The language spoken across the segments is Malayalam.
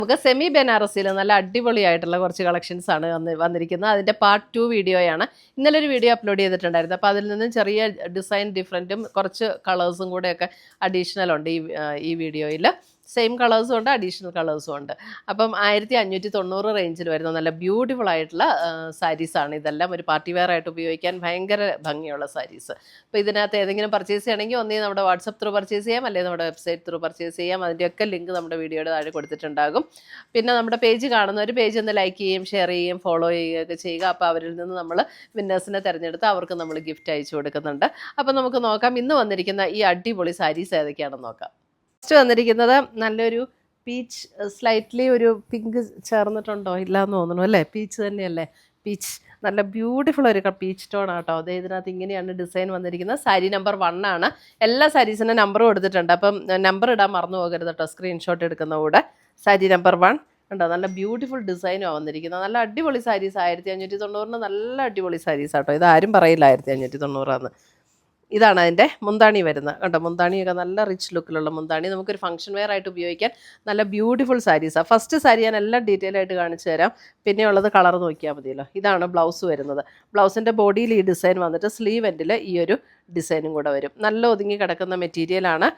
നമുക്ക് സെമി ബനാറസിയിൽ നല്ല അടിപൊളിയായിട്ടുള്ള കുറച്ച് കളക്ഷൻസ് ആണ് വന്നിരിക്കുന്നത്. അതിൻ്റെ പാർട്ട് 2 വീഡിയോയാണ്. ഇന്നലെ ഒരു വീഡിയോ അപ്ലോഡ് ചെയ്തിട്ടുണ്ടായിരുന്നു. അപ്പോൾ അതിൽ നിന്ന് ചെറിയ ഡിസൈൻ ഡിഫറൻറ്റും കുറച്ച് കളേഴ്സും കൂടെയൊക്കെ അഡീഷണൽ ഉണ്ട് ഈ വീഡിയോയിൽ. സെയിം കളേഴ്സും ഉണ്ട്, അഡീഷണൽ കളേഴ്സും ഉണ്ട്. അപ്പം 1590 റേഞ്ചിൽ വരുന്ന നല്ല ബ്യൂട്ടിഫുൾ ആയിട്ടുള്ള സാരീസാണ് ഇതെല്ലാം. ഒരു പാർട്ടി വെയർ ആയിട്ട് ഉപയോഗിക്കാൻ ഭയങ്കര ഭംഗിയുള്ള സാരീസ്. അപ്പോൾ ഇതിനകത്ത് ഏതെങ്കിലും പർച്ചേസ് ചെയ്യണമെങ്കിൽ ഒന്നേ നമ്മുടെ വാട്സപ്പ് ത്രൂ പർച്ചേസ് ചെയ്യാം, അല്ലെങ്കിൽ നമ്മുടെ വെബ്സൈറ്റ് ത്രൂ പർച്ചേസ് ചെയ്യാം. അതിൻ്റെയൊക്കെ ലിങ്ക് നമ്മുടെ വീഡിയോയുടെ താഴെ കൊടുത്തിട്ടുണ്ടാകും. പിന്നെ നമ്മുടെ പേജ് കാണുന്നവർ പേജ് ഒന്ന് ലൈക്ക് ചെയ്യുകയും ഷെയർ ചെയ്യുകയും ഫോളോ ചെയ്യുകയൊക്കെ ചെയ്യുക. അപ്പോൾ അവരിൽ നിന്ന് നമ്മൾ വിന്നേഴ്സിനെ തിരഞ്ഞെടുത്ത് അവർക്ക് നമ്മൾ ഗിഫ്റ്റ് അയച്ചു കൊടുക്കുന്നുണ്ട്. അപ്പോൾ നമുക്ക് നോക്കാം ഇന്ന് വന്നിരിക്കുന്ന ഈ അടിപൊളി സാരീസ് ഏതൊക്കെയാണെന്ന് നോക്കാം. ഫസ്റ്റ് വന്നിരിക്കുന്നത് നല്ലൊരു പീച്ച്, സ്ലൈറ്റ്ലി ഒരു പിങ്ക് ചേർന്നിട്ടുണ്ടോ ഇല്ലയെന്ന് തോന്നുന്നു അല്ലേ? പീച്ച് തന്നെയല്ലേ? പീച്ച് നല്ല ബ്യൂട്ടിഫുൾ ഒരു പീച്ച് ടോൺ ആട്ടോ. അതേ ഇതിനകത്ത് ഇങ്ങനെയാണ് ഡിസൈൻ വന്നിരിക്കുന്നത്. സാരി നമ്പർ 1 ആണ്. എല്ലാ സാരീസിനും നമ്പർ കൊടുത്തിട്ടുണ്ട്. അപ്പം നമ്പർ ഇടാൻ മറന്നു പോകരുത് കേട്ടോ, സ്ക്രീൻഷോട്ട് എടുക്കുന്ന കൂടെ. സാരി നമ്പർ 1 ഉണ്ടോ? നല്ല ബ്യൂട്ടിഫുൾ ഡിസൈനുമാണ് വന്നിരിക്കുന്നത്. നല്ല അടിപൊളി സാരീസ്. 1590 നല്ല അടിപൊളി സാരീസ് ആട്ടോ. ഇതാരും പറയില്ല 1590 ഇതാണ് അതിൻ്റെ മുന്താണി വരുന്നത് കേട്ടോ. മുന്താണിയൊക്കെ നല്ല റിച്ച് ലുക്കിലുള്ള മുന്താണി. നമുക്കൊരു ഫംഗ്ഷൻ വെയർ ആയിട്ട് ഉപയോഗിക്കാൻ നല്ല ബ്യൂട്ടിഫുൾ സാരീസാണ്. ഫസ്റ്റ് സാരി ഞാൻ എല്ലാം ഡീറ്റെയിൽ ആയിട്ട് കാണിച്ചു തരാം. പിന്നെയുള്ളത് കളർ നോക്കിയാൽ മതിയല്ലോ. ഇതാണ് ബ്ലൗസ് വരുന്നത്. ബ്ലൗസിൻ്റെ ബോഡിയിൽ ഈ ഡിസൈൻ വന്നിട്ട് സ്ലീവ് എൻഡിൽ ഈ ഒരു ഡിസൈനും കൂടെ വരും. നല്ല ഒതുങ്ങി കിടക്കുന്ന മെറ്റീരിയലാണ്.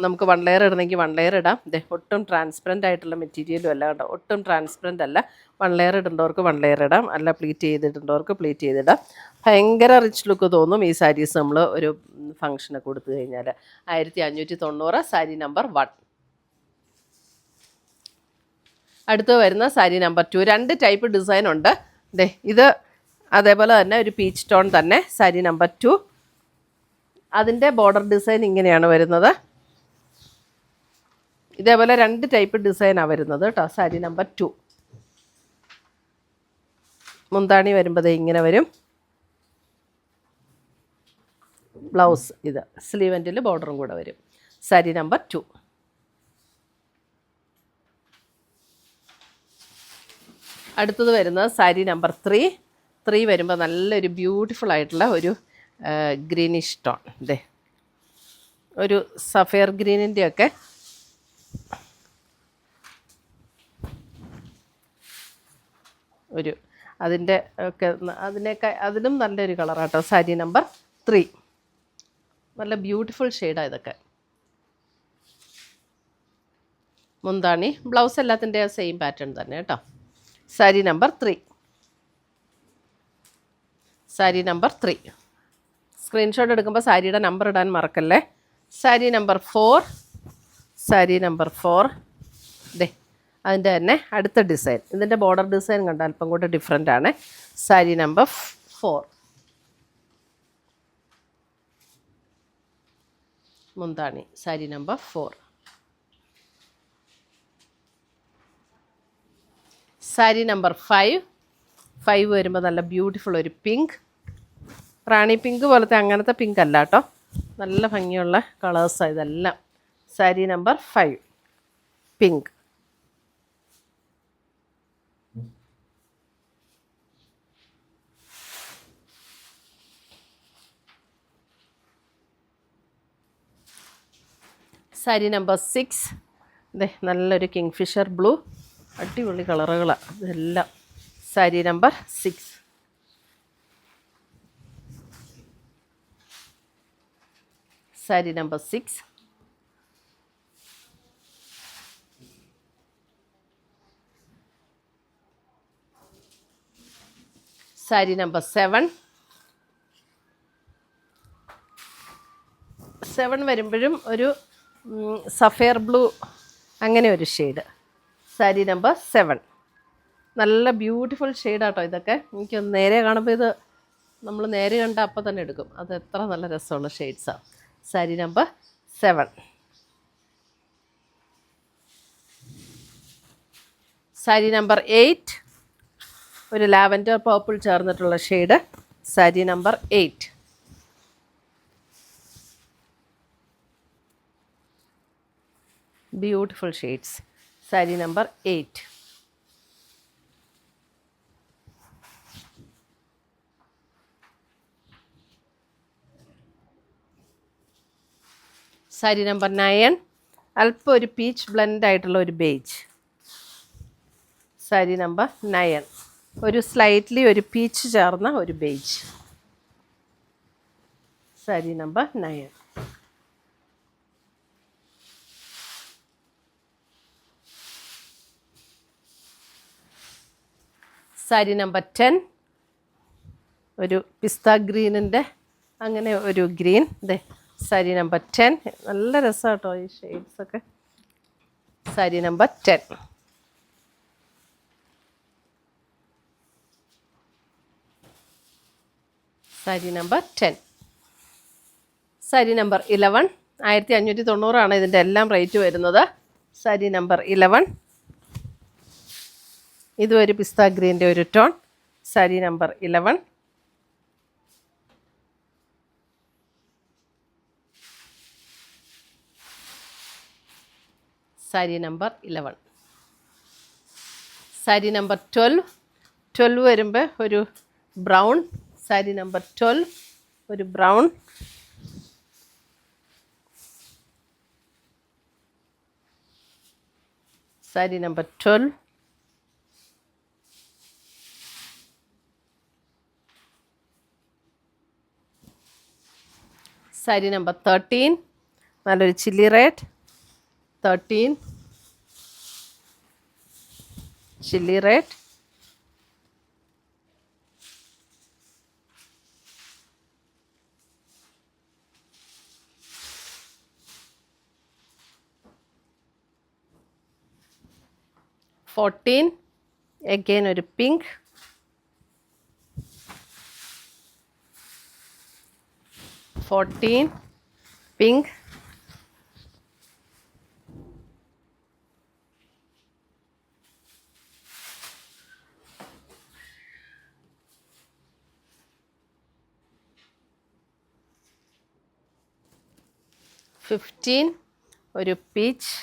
നമുക്ക് 1 ലെയർ ഇടണമെങ്കിൽ 1 ലെയർ ഇടാം. ഒട്ടും ട്രാൻസ്പെറൻ്റ് ആയിട്ടുള്ള മെറ്റീരിയലും അല്ല കേട്ടോ, ഒട്ടും ട്രാൻസ്പെറൻ്റ് അല്ല. 1 ലെയർ ഇടേണ്ടവർക്ക് 1 ലെയർ ഇടാം, അല്ല പ്ലീറ്റ് ചെയ്തിട്ടുണ്ടവർക്ക് പ്ലീറ്റ് ചെയ്തിടാം. ഭയങ്കര റിച്ച് ലുക്ക് തോന്നും ഈ സാരീസ് നമ്മൾ ഒരു ഫംഗ്ഷന് കൊടുത്തു കഴിഞ്ഞാൽ. 1590 സാരി നമ്പർ 1. അടുത്ത് വരുന്ന സാരി നമ്പർ 2. 2 ടൈപ്പ് ഡിസൈൻ ഉണ്ട്. ഇത് അതേപോലെ തന്നെ ഒരു പീച്ച് ടോൺ തന്നെ സാരി നമ്പർ 2. അതിൻ്റെ ബോർഡർ ഡിസൈൻ ഇങ്ങനെയാണ് വരുന്നത്. ഇതേപോലെ 2 ടൈപ്പ് ഡിസൈനാണ് വരുന്നത് കേട്ടോ. സാരി നമ്പർ 2 മുന്താണി വരുമ്പോൾ ഇങ്ങനെ വരും. ബ്ലൗസ് ഇത് സ്ലീവ് എൻഡിൽ ബോർഡറും കൂടെ വരും. സാരി നമ്പർ 2. അടുത്തത് വരുന്നത് സാരി നമ്പർ 3 വരുമ്പോൾ നല്ലൊരു ബ്യൂട്ടിഫുൾ ആയിട്ടുള്ള ഒരു ഗ്രീനിഷ് ടോൺ. ഒരു സഫയർ ഗ്രീനിൻ്റെയൊക്കെ ഒരു അതിൻ്റെ ഒക്കെ അതിലും നല്ലൊരു കളറാട്ടോ. സാരി നമ്പർ 3 നല്ല ബ്യൂട്ടിഫുൾ ഷെയ്ഡാണ് ഇതൊക്കെ. മുന്താണി ബ്ലൗസ് എല്ലാത്തിൻ്റെ സെയിം പാറ്റേൺ തന്നെ കേട്ടോ. Sari number 3. Sari number 3 screenshot എടുക്കുമ്പോൾ സാരിയുടെ നമ്പർ ഇടാൻ മറക്കല്ലേ. സാരി നമ്പർ 4. സാരി നമ്പർ 4 അതിൻ്റെ തന്നെ അടുത്ത ഡിസൈൻ. ഇതിൻ്റെ ബോർഡർ ഡിസൈൻ കണ്ട അല്പം കൂടെ ഡിഫറെൻ്റ് ആണ്. സാരി നമ്പർ 4 മുന്താണി. സാരി നമ്പർ 4. സാരി നമ്പർ 5 വരുമ്പോൾ നല്ല ബ്യൂട്ടിഫുൾ ഒരു പിങ്ക്, റാണി പിങ്ക് പോലത്തെ അങ്ങനത്തെ പിങ്ക് അല്ല കേട്ടോ, നല്ല ഭംഗിയുള്ള കളേഴ്സാണ് ഇതെല്ലാം. Sari number 5 pink. Sari number 6 നല്ലൊരു കിങ് ഫിഷർ ബ്ലൂ, അടിപൊളി കളറുകളാണ് ഇതെല്ലാം. Sari number 6. Sari number 6. Sari number 7. 7 വരുമ്പോഴും ഒരു സഫയർ ബ്ലൂ അങ്ങനെ ഒരു ഷെയ്ഡ്. സാരി നമ്പർ 7 നല്ല ബ്യൂട്ടിഫുൾ ഷെയ്ഡാട്ടോ ഇതൊക്കെ. എനിക്ക് നേരെ കാണുമ്പോൾ ഇത് നമ്മൾ നേരെ കണ്ട അപ്പം തന്നെ എടുക്കും. അത് എത്ര നല്ല രസമുള്ള ഷെയ്ഡ്സാണ്. സാരി നമ്പർ 7. സാരി നമ്പർ 8 ഒരു ലാവൻഡർ പർപ്പിൾ ചേർന്നിട്ടുള്ള shade. Sari number 8. Beautiful shades. Sari number 8. Sari number 9 അല്പം ഒരു പീച്ച് ബ്ലെൻഡ് ആയിട്ടുള്ള ഒരു ബേജ്. സാരി നമ്പർ 9 ഒരു സ്ലൈറ്റ്ലി ഒരു പീച്ച് ചേർന്ന ഒരു beige. Sari number 9. Sari number 10 ഒരു പിസ്ത ഗ്രീനിൻ്റെ അങ്ങനെ ഒരു ഗ്രീൻ. ഇതേ സാരി നമ്പർ 10 നല്ല രസമാട്ടോ ഈ ഷെയ്ഡ്സൊക്കെ. Sari number 10. Sari number 10. Sari number 11 1590 ഇതിൻ്റെ എല്ലാം റേറ്റ് വരുന്നത്. സാരി നമ്പർ 11 ഇതും ഒരു പിസ്ത ഗ്രീൻ്റെ ഒരു tone. Sari number 11. Sari number 11. Sari number 12 വരുമ്പോൾ ഒരു ബ്രൗൺ. സാരി നമ്പർ 12 ഒരു brown. Sari number 12. Sari number 13 നല്ലൊരു chilli red. 13 chilli red. again ഒരു പിങ്ക്. 14 പിങ്ക്. 15 ഒരു peach.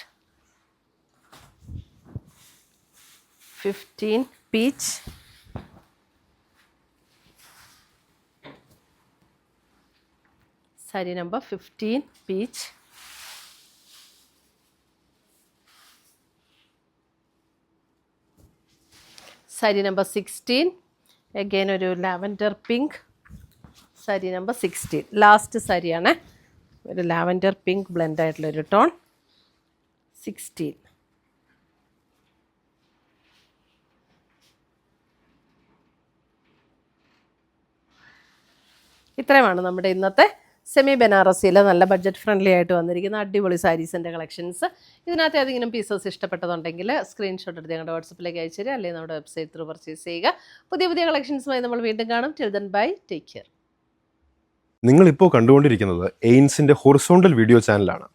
15 peach. Sari number 15 peach. Sari number 16 again ഒരു lavender pink. Sari number 16 last സാരിയാണ്. ഒരു ലാവൻഡർ പിങ്ക് ബ്ലെൻഡ് ആയിട്ടുള്ളൊരു ടോൺ. 16. ഇത്രയുമാണ് നമ്മുടെ ഇന്നത്തെ സെമി ബനാറസിയിൽ നല്ല ബഡ്ജറ്റ് ഫ്രണ്ട്ലി ആയിട്ട് വന്നിരിക്കുന്ന അടിപൊളി സാരീസിൻ്റെ കളക്ഷൻസ്. ഇതിനകത്ത് ഏതെങ്കിലും പീസസ് ഇഷ്ടപ്പെട്ടതുണ്ടെങ്കിൽ സ്ക്രീൻഷോട്ട് എടുത്ത് ഞങ്ങളുടെ വാട്സപ്പിലേക്ക് അയച്ചു തരിക, അല്ലെങ്കിൽ നമ്മുടെ വെബ്സൈറ്റ് ത്രൂ പർച്ചേസ് ചെയ്യുക. പുതിയ പുതിയ കളക്ഷൻസുമായി നമ്മൾ വീണ്ടും കാണും. Till then bye, take care. നിങ്ങളിപ്പോൾ കണ്ടുകൊണ്ടിരിക്കുന്നത് എയിൻസിൻ്റെ ഹൊറിസോണ്ടൽ വീഡിയോ ചാനലാണ്.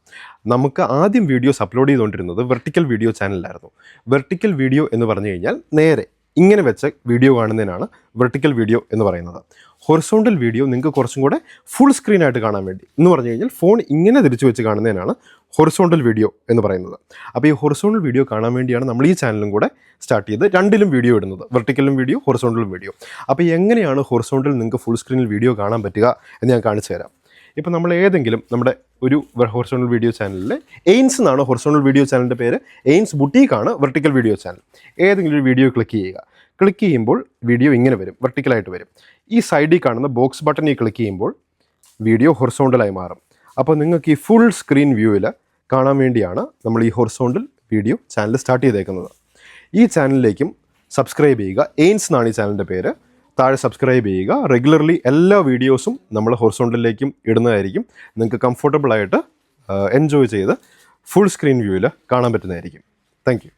നമുക്ക് ആദ്യം വീഡിയോസ് അപ്ലോഡ് ചെയ്തുകൊണ്ടിരുന്നത് വെർട്ടിക്കൽ വീഡിയോ ചാനലിലായിരുന്നു. വെർട്ടിക്കൽ വീഡിയോ എന്ന് പറഞ്ഞു കഴിഞ്ഞാൽ നേരെ ഇങ്ങനെ വെച്ച വീഡിയോ കാണുന്നതിനാണ് വെർട്ടിക്കൽ വീഡിയോ എന്ന് പറയുന്നത്. ഹൊറിസോണ്ടൽ വീഡിയോ നിങ്ങൾക്ക് കുറച്ചും കൂടെ ഫുൾ സ്ക്രീനായിട്ട് കാണാൻ വേണ്ടി എന്ന് പറഞ്ഞു കഴിഞ്ഞാൽ ഫോൺ ഇങ്ങനെ തിരിച്ചു വെച്ച് കാണുന്നതിനാണ് ഹൊറിസോണ്ടൽ വീഡിയോ എന്ന് പറയുന്നത്. അപ്പോൾ ഈ ഹൊറിസോണ്ടൽ വീഡിയോ കാണാൻ വേണ്ടിയാണ് നമ്മൾ ഈ ചാനലും കൂടെ സ്റ്റാർട്ട് ചെയ്ത് രണ്ടിലും വീഡിയോ ഇടുന്നത്, വെർട്ടിക്കലും വീഡിയോ ഹൊറിസോണ്ടലും വീഡിയോ. അപ്പോൾ എങ്ങനെയാണ് ഹൊറിസോണ്ടൽ നിങ്ങൾക്ക് ഫുൾ സ്ക്രീനിൽ വീഡിയോ കാണാൻ പറ്റുക എന്ന് ഞാൻ കാണിച്ചു തരാം. ഇപ്പോൾ നമ്മൾ ഏതെങ്കിലും നമ്മുടെ ഒരു ഹൊറിസോണ്ടൽ വീഡിയോ ചാനലിൽ എയിൻസ് എന്നാണ് ഹൊറിസോണ്ടൽ വീഡിയോ ചാനലിൻ്റെ പേര്, എയിൻസ് ബുട്ടീക്കാണ് വെർട്ടിക്കൽ വീഡിയോ ചാനൽ. ഏതെങ്കിലും ഒരു വീഡിയോ ക്ലിക്ക് ചെയ്യുക. ക്ലിക്ക് ചെയ്യുമ്പോൾ വീഡിയോ ഇങ്ങനെ വരും, വെർട്ടിക്കലായിട്ട് വരും. ഈ സൈഡിൽ കാണുന്ന ബോക്സ് ബട്ടണിൽ ക്ലിക്ക് ചെയ്യുമ്പോൾ വീഡിയോ ഹൊറിസോണ്ടലായി മാറും. അപ്പോൾ നിങ്ങൾക്ക് ഈ ഫുൾ സ്ക്രീൻ വ്യൂവിൽ കാണാൻ വേണ്ടിയാണ് നമ്മൾ ഈ ഹൊറിസോണ്ടൽ വീഡിയോ ചാനൽ സ്റ്റാർട്ട് ചെയ്തേക്കുന്നത്. ഈ ചാനലിലേക്കും സബ്സ്ക്രൈബ് ചെയ്യുക. എയിൻസ് എന്നാണ് ഈ ചാനലിൻ്റെ പേര്. താഴെ സബ്സ്ക്രൈബ് ചെയ്യുക. റെഗുലർലി എല്ലാ വീഡിയോസും നമ്മൾ ഹൊറിസോണ്ടലിലേക്കും ഇടുന്നതായിരിക്കും. നിങ്ങൾക്ക് കംഫർട്ടബിളായിട്ട് എൻജോയ് ചെയ്ത് ഫുൾ സ്ക്രീൻ വ്യൂവിൽ കാണാൻ പറ്റുന്നതായിരിക്കും. Thank you.